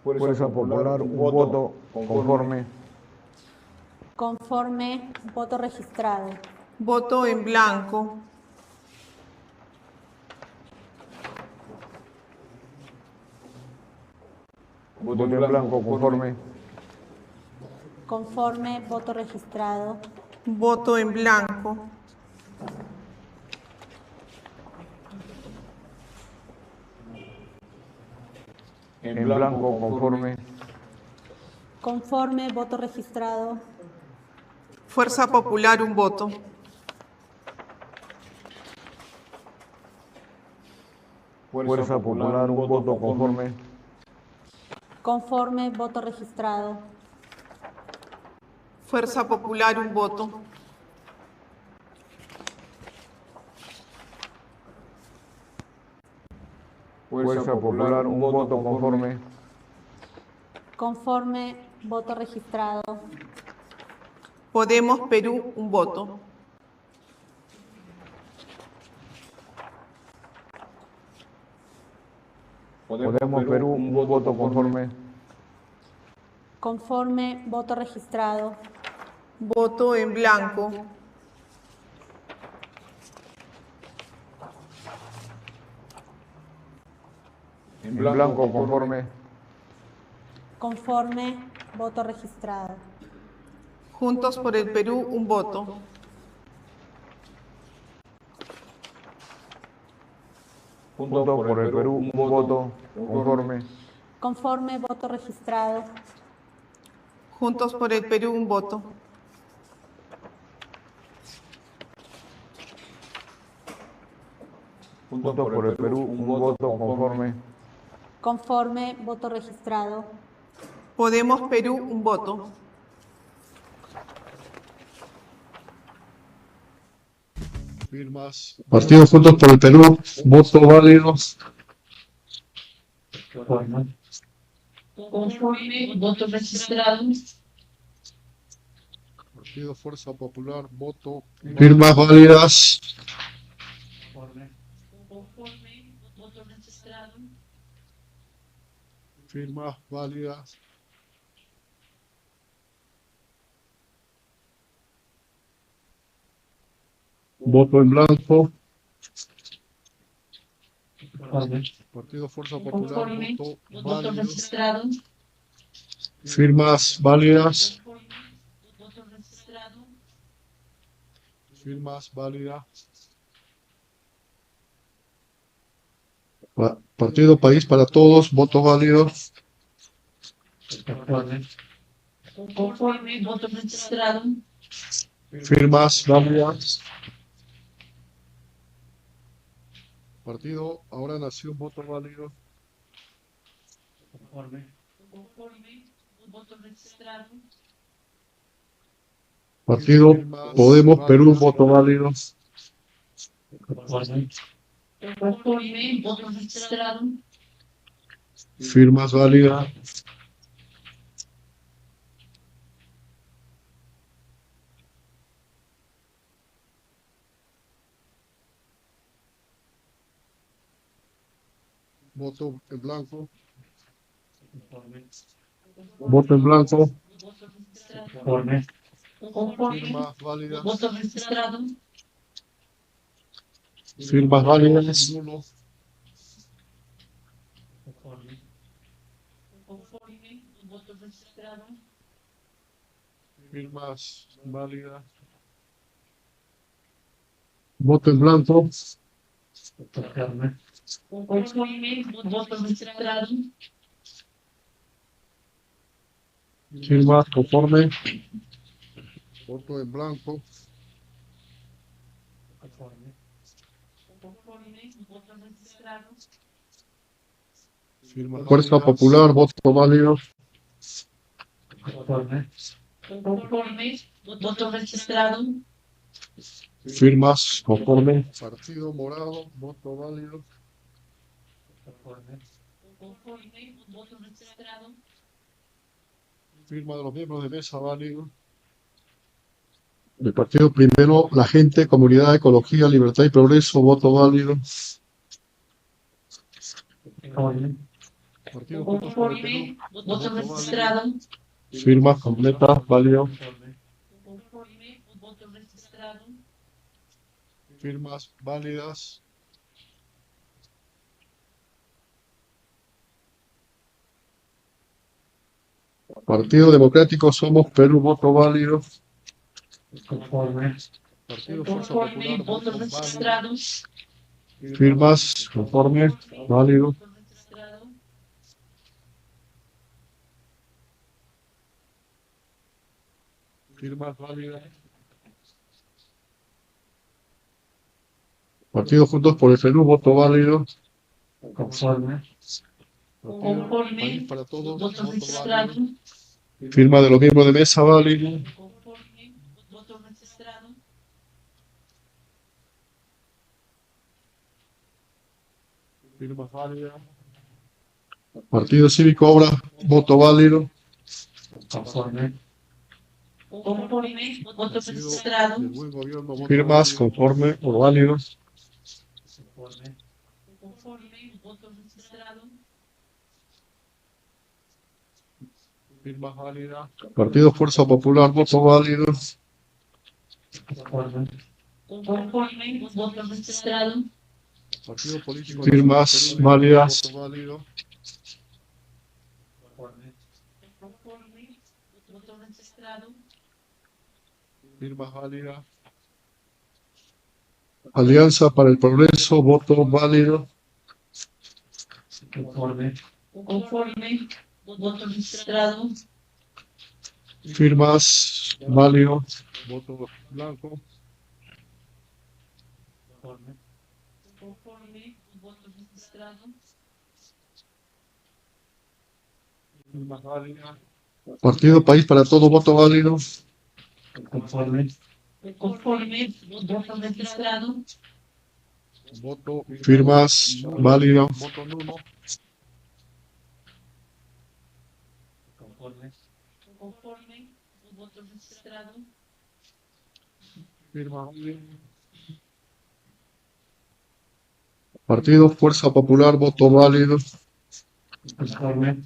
Fuerza Popular, un voto conforme. Conforme, voto registrado. Voto en blanco. Voto en blanco conforme. Conforme, voto registrado. Voto en blanco. En blanco conforme. Conforme, voto registrado. Fuerza Popular, un voto. Fuerza Popular, un voto conforme. Conforme, voto registrado. Fuerza Popular, un voto. Fuerza Popular, un voto conforme. Conforme, voto registrado. Podemos Perú, un voto. Podemos Perú, un voto conforme. Conforme, voto registrado. Voto en blanco. En blanco conforme. Conforme, voto registrado. Juntos por el Perú, un voto. Juntos por el Perú, un voto conforme. Conforme, voto registrado. Juntos por el Perú, un voto. Juntos por el Perú, un voto conforme. Conforme, voto registrado. Podemos Perú, un voto. Firmas. Partido Juntos por el Perú, voto válido. Conforme, voto registrado. Partido Fuerza Popular, voto. Firmas válidas. Conforme, voto registrado. Firmas válidas. Voto en blanco. Partido Fuerza Popular, Conforme, voto voto válido. registrado. Firmas válidas. Conforme, voto registrado. Firmas válidas. Partido País para Todos, voto válido. Conforme, voto registrado. Firmas válidas. Partido Ahora Nación, voto válido. Conforme, voto registrado. Partido Podemos Perú, voto válido. Conforme, voto registrado. Firmas válidas. Voto en blanco. Voto en blanco. Conforme, Firmas válidas. voto registrado. Firmas válidas. Nulo. Conforme, voto registrado. Firmas válidas. Voto en blanco. Conforme, voto registrado. Firmas conforme. Voto en blanco. Conforme, voto registrado. Fuerza Popular, voto válido. Conforme, voto registrado. Firmas conforme. Partido Morado, voto válido. Conforme, voto registrado. Firma de los miembros de mesa válido. El partido Primero, la Gente, Comunidad, Ecología, Libertad y Progreso, voto válido. Partido Juntos por el Perú, Conforme, voto registrado. firmas completas, válido. Conforme, voto registrado. Firmas válidas. Partido Democrático Somos Perú, voto válido. Partido Fuerza Conforme, Popular, voto voto registrado. válido. Firmas conforme, válido. Voto registrado. Firmas válidas. Partido Juntos por el Perú, voto válido. Conforme, Partido País para Todos, voto voto registrado. válido. Firma de los miembros de mesa, válido. Conforme, voto registrado. Firmas válidas. Partido Cívico Obra, voto válido. Conforme, voto registrado. Del Buen Gobierno, voto firmas válido. Conforme o válidos. Conforme, voto registrado. Firma válida. Partido Fuerza Popular, voto válido. Conforme, voto registrado. Partido Político Firmas válidas. Voto válido. Conforme, voto registrado. Firmas válidas. Alianza para el Progreso, voto válido. Conforme, voto registrado. Firmas válido. Voto blanco. Conforme, voto registrado. Firmas válidas. Partido País para Todo, voto válido. Conforme, voto registrado. Voto. Firmas válido. Voto nulo. Conforme, voto registrado. Firma válido. Partido Fuerza Popular, voto válido. Conforme,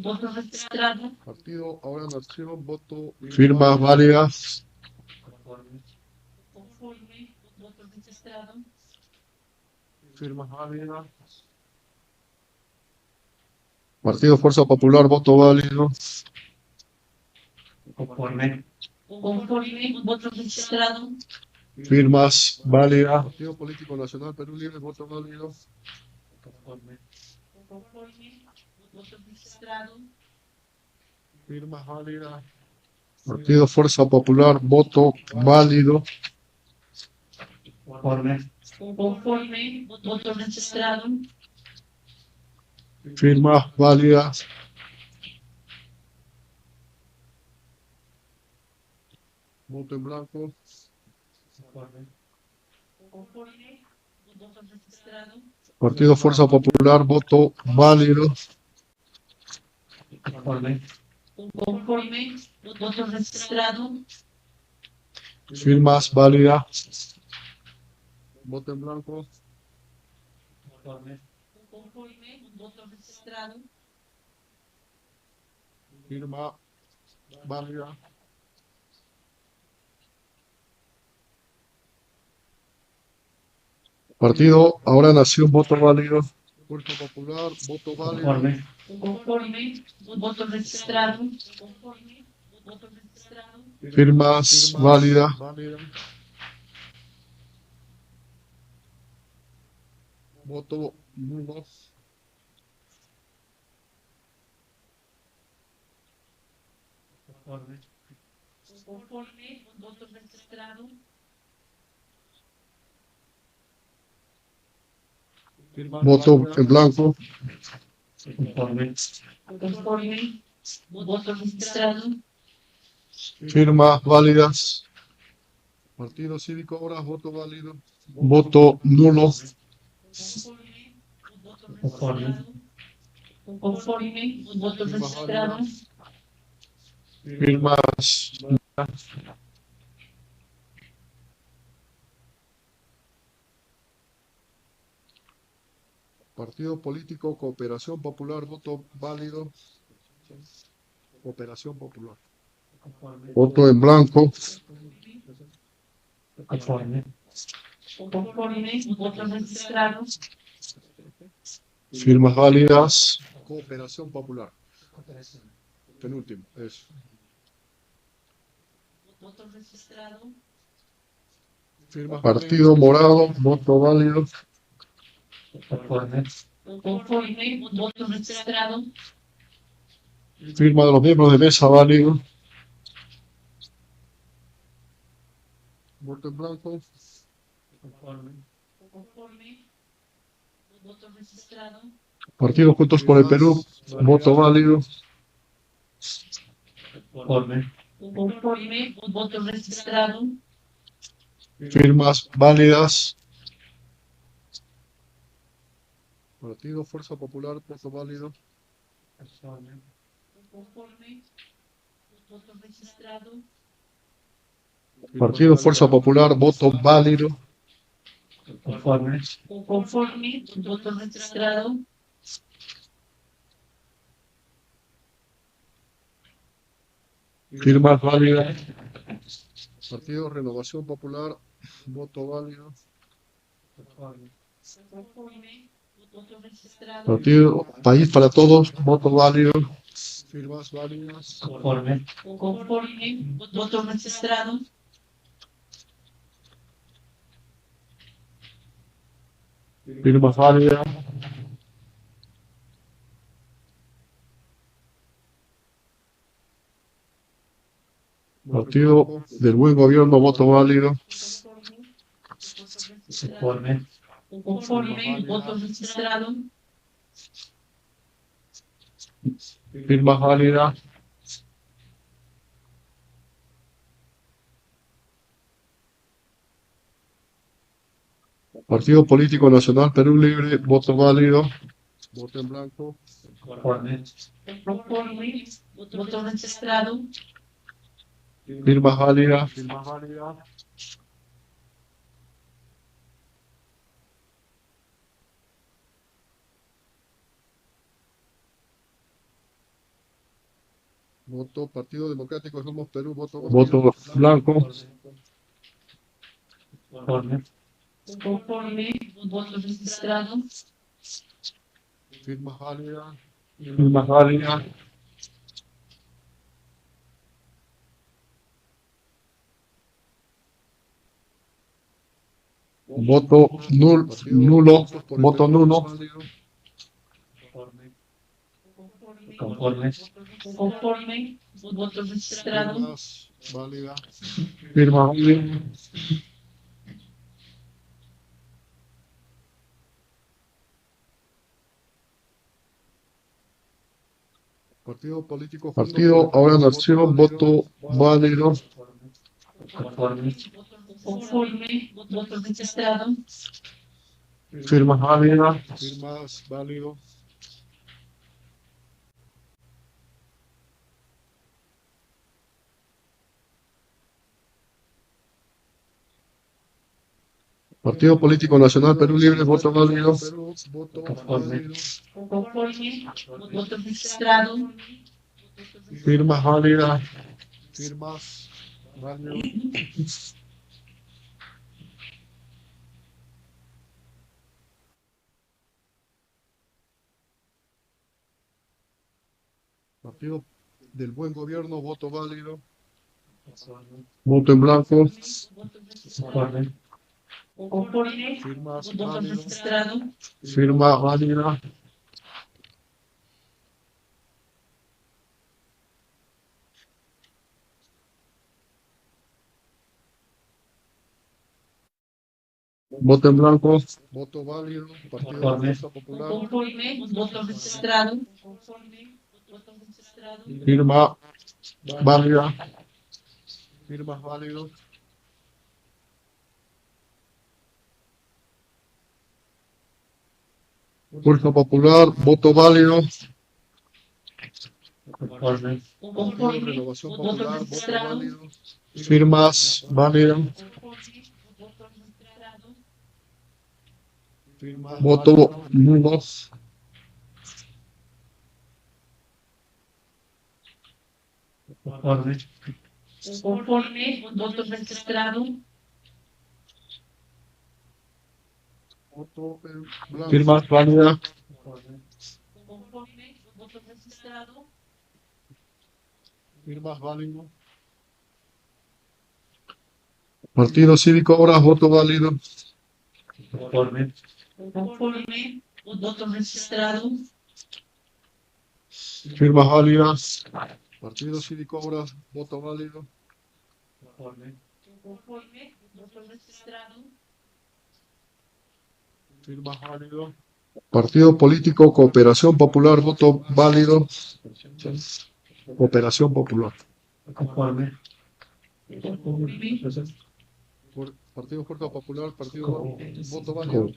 voto registrado. Partido Ahora Nación, voto. Firmas válidas. Conforme, voto registrado. Firmas válidas. Partido Fuerza Popular, voto válido. Conforme, voto registrado. Firmas válidas. Partido Político Nacional Perú Libre, voto válido. Conforme, voto registrado. Firmas válidas. Partido Fuerza Popular, voto válido. Conforme, voto registrado. Firmas válidas. Voto en blanco. Conforme, voto registrado. Partido Fuerza Popular, voto válido. Conforme, voto registrado. Firmas válidas. Voto en blanco. Conforme, voto registrado. Firma válida. Partido Ahora Nación, voto válido. Fuerza Popular, voto válido. Conforme, voto registrado. Conforme, voto registrado. Firmas válidas. Voto nulo. Conforme, voto registrado. Voto en blanco. Conforme, voto registrado. Firmas válidas. Partido Cívico Ahora, voto válido. Voto nulo. Conforme, voto registrado. Firmas. Partido Político Cooperación Popular, voto válido. Cooperación Popular. Voto en blanco. Conforme, voto registrado. Firmas válidas. Cooperación Popular. Penúltimo. Eso. Voto registrado. Partido Morado, voto válido. Conforme, voto registrado. Firma de los miembros de mesa válido. Voto en blanco. Conforme, voto registrado. Partido Juntos por el Perú, voto válido. Conforme, voto registrado. Firmas válidas. Partido Fuerza Popular, voto válido. Conforme, voto registrado. Partido Fuerza Popular, voto válido. Conforme, voto registrado. Firmas válidas. Partido Renovación Popular, voto válido. Conforme, voto registrado. Partido País para Todos, voto válido. Firmas válidas. Conforme, voto registrado. Firmas válidas. Partido del Buen Gobierno, voto válido. Conforme, voto registrado. Firmas válidas. Partido Político Nacional Perú Libre, voto válido. Voto en blanco. Conforme, voto registrado. Firmas válidas. Voto Partido Democrático Somos Perú, voto blanco. Conforme, voto registrado. Firmas válidas. Firmas válidas. Voto nulo. Voto nulo. Conforme, voto registrado. Firmas válidas. Firmas válidas. Partido político. Partido Ahora Nación, voto válido. Conforme, voto registrado. Firmas válidas. Firmas válido. Partido Político Nacional Perú Libre, voto válido. Conforme, voto registrado. Firmas válidas. Firmas válidas. Partido del Buen Gobierno, voto válido. Voto en blanco. Conforme, Firmas voto válidas. registrado. Firma válida. Voto en blanco. Voto válido. Partido Conforme. Fuerza Popular. Voto registrado. Firma válida. Firmas válidos. Fuerza Popular, voto válido. Conforme, Renovación voto Popular, voto registrado. válido. Firmas válidas. Firmas voto nulo. Conforme, voto registrado. Voto en blanco. Firmas válidas. Conforme, voto registrado. Firmas válido. Partido Cívico Obras, voto válido. Conforme, voto registrado. Firmas válidas. Partido Cívico Obras, voto válido. Conforme, voto registrado. Firmas válido. Partido Político Cooperación Popular, voto válido. Cooperación Popular. Conforme, Partido Fuerza Popular, partido voto válido.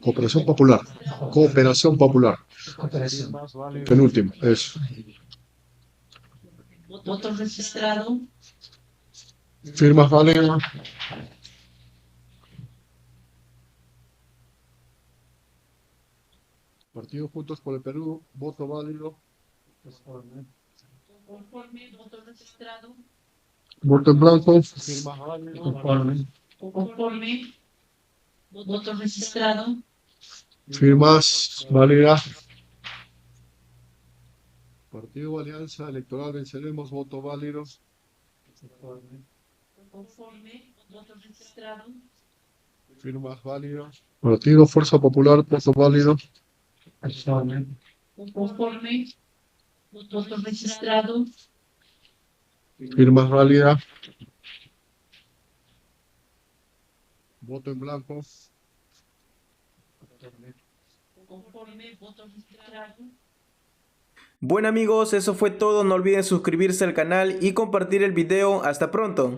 Cooperación Popular. Cooperación Popular. Penúltimo, eso. voto registrado. Firmas válidas. Partido Juntos por el Perú, voto válido. Conforme, voto registrado. Voto en blanco. Firmas válidas. Conforme. Conforme, voto registrado. Firmas válidas. Partido Alianza Electoral Venceremos, voto válido. Conforme, voto registrado. Firmas válidas. Partido Fuerza Popular, voto válido. Conforme, voto registrado. Firmas válidas. Voto en blanco. Conforme, voto registrado. Bueno amigos, eso fue todo, no olviden suscribirse al canal y compartir el video, hasta pronto.